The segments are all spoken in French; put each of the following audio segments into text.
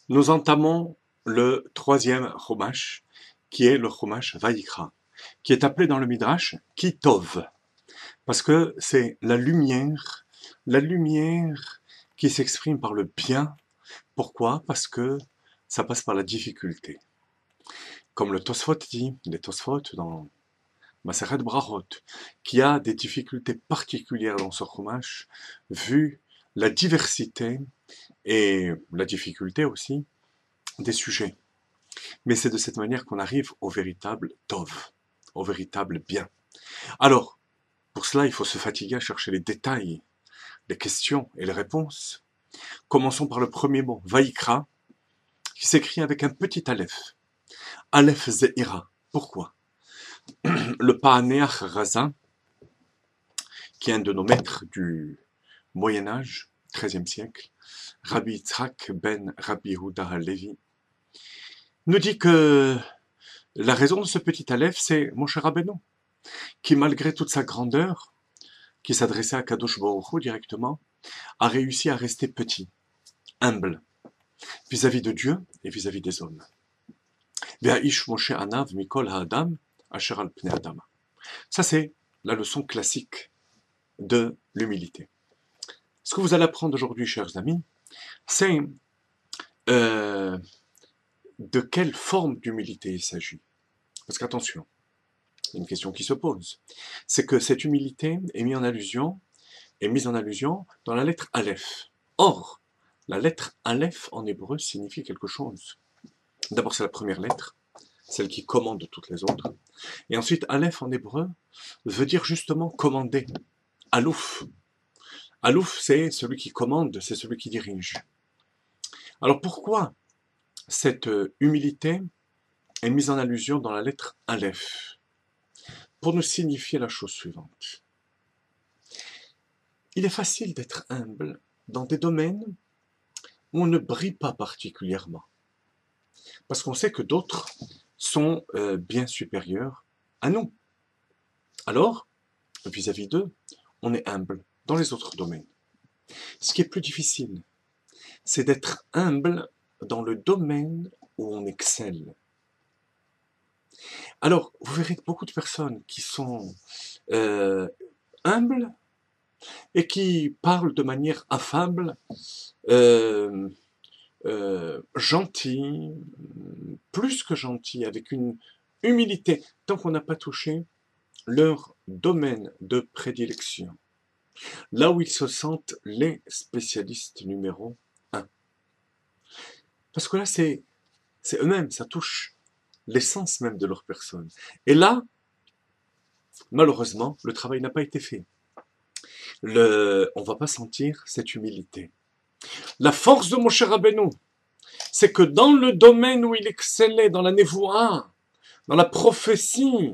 Nous entamons le troisième Chumash, qui est le Chumash Vayikra, qui est appelé dans le Midrash Kitov, parce que c'est la lumière qui s'exprime par le bien. Pourquoi? Parce que ça passe par la difficulté. Comme le Tosfot dit, les Tosfot dans Masechet Brachot, qui a des difficultés particulières dans ce Chumash, vu la diversité et la difficulté aussi des sujets. Mais c'est de cette manière qu'on arrive au véritable Tov, au véritable bien. Alors, pour cela, il faut se fatiguer à chercher les détails, les questions et les réponses. Commençons par le premier mot, Vaïkra, qui s'écrit avec un petit aleph. Aleph Zeira. Pourquoi? Le Pahaneach Razin, qui est un de nos maîtres du Moyen-Âge, XIIIe siècle, Rabbi Yitzhak ben Rabbi Yehuda Halevi, nous dit que la raison de ce petit aleph, c'est Moshe Rabbeinu, qui malgré toute sa grandeur, qui s'adressait à Kadosh Baruch Hu directement, a réussi à rester petit, humble, vis-à-vis de Dieu et vis-à-vis des hommes. Ve'aish Moshe anav mikol ha'adam asher al pnei adama. Ça, c'est la leçon classique de l'humilité. Ce que vous allez apprendre aujourd'hui, chers amis, c'est de quelle forme d'humilité il s'agit. Parce qu'attention, il y a une question qui se pose. C'est que cette humilité est mise en allusion dans la lettre Aleph. Or, la lettre Aleph en hébreu signifie quelque chose. D'abord, c'est la première lettre, celle qui commande toutes les autres. Et ensuite, Aleph en hébreu veut dire justement commander. Alouf. Alouf, c'est celui qui commande, c'est celui qui dirige. Alors pourquoi cette humilité est mise en allusion dans la lettre Aleph? Pour nous signifier la chose suivante. Il est facile d'être humble dans des domaines où on ne brille pas particulièrement. Parce qu'on sait que d'autres sont bien supérieurs à nous. Alors, vis-à-vis d'eux, on est humble dans les autres domaines. Ce qui est plus difficile, c'est d'être humble dans le domaine où on excelle. Alors, vous verrez beaucoup de personnes qui sont humbles et qui parlent de manière affable, gentil, plus que gentil, avec une humilité, tant qu'on n'a pas touché leur domaine de prédilection, là où ils se sentent les spécialistes numéro 1. Parce que là, c'est eux-mêmes, ça touche l'essence même de leur personne. Et là, malheureusement, le travail n'a pas été fait. On ne va pas sentir cette humilité. La force de Moshe Rabbeinu, c'est que dans le domaine où il excellait, dans la névoie, dans la prophétie,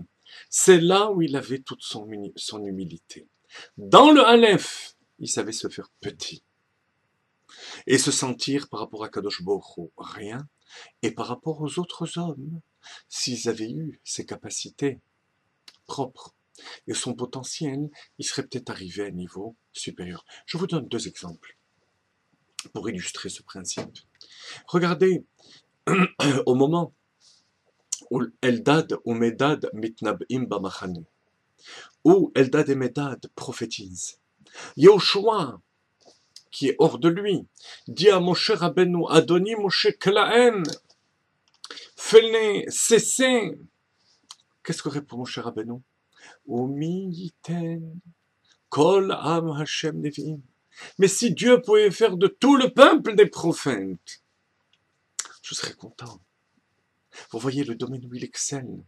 c'est là où il avait toute son humilité. Dans le Aleph, il savait se faire petit et se sentir par rapport à Kadosh Baruch Hu rien, et par rapport aux autres hommes, s'ils avaient eu ses capacités propres et son potentiel, il serait peut-être arrivé à un niveau supérieur. Je vous donne 2 exemples pour illustrer ce principe. Regardez, au moment où Eldad ou Medad mitnab'im b'machane, où Eldad et Medad prophétisent, Yehoshua, qui est hors de lui, dit à Moshe Rabbeinu, Adoni Moshe Klaem, fais-les cesser. Qu'est-ce que répond Moshe Rabbeinu? Umi yiten kol am Hashem nevi'im. Mais si Dieu pouvait faire de tout le peuple des prophètes, je serais content. Vous voyez le domaine où il excelle.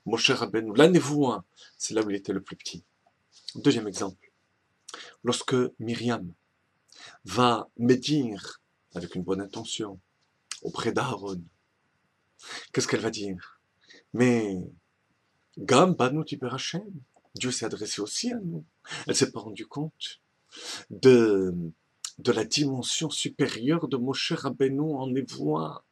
Moshe Rabbeinu, la névoie, c'est là où il était le plus petit. Deuxième exemple. Lorsque Myriam va médire avec une bonne intention auprès d'Aaron, qu'est-ce qu'elle va dire? Mais Gam Banu Tiber Hashem, Dieu s'est adressé aussi à nous. Elle ne s'est pas rendue compte de la dimension supérieure de Moshe Rabbeinu en névoie.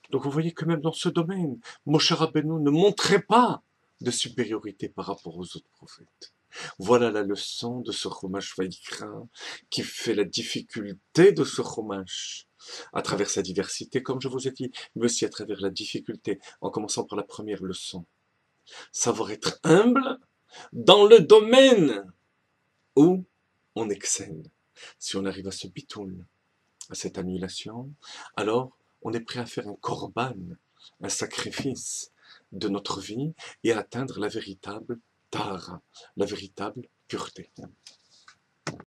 Donc vous voyez que même dans ce domaine, Moshe Rabbeinu ne montrait pas de supériorité par rapport aux autres prophètes. Voilà la leçon de ce Chumash Vayikra qui fait la difficulté de ce Chumash. à travers sa diversité, comme je vous ai dit, mais aussi à travers la difficulté, en commençant par la première leçon. Savoir être humble dans le domaine où on excelle. Si on arrive à ce bitoun, à cette annulation, alors on est prêt à faire un korban, un sacrifice de notre vie et à atteindre la véritable tara, la véritable pureté.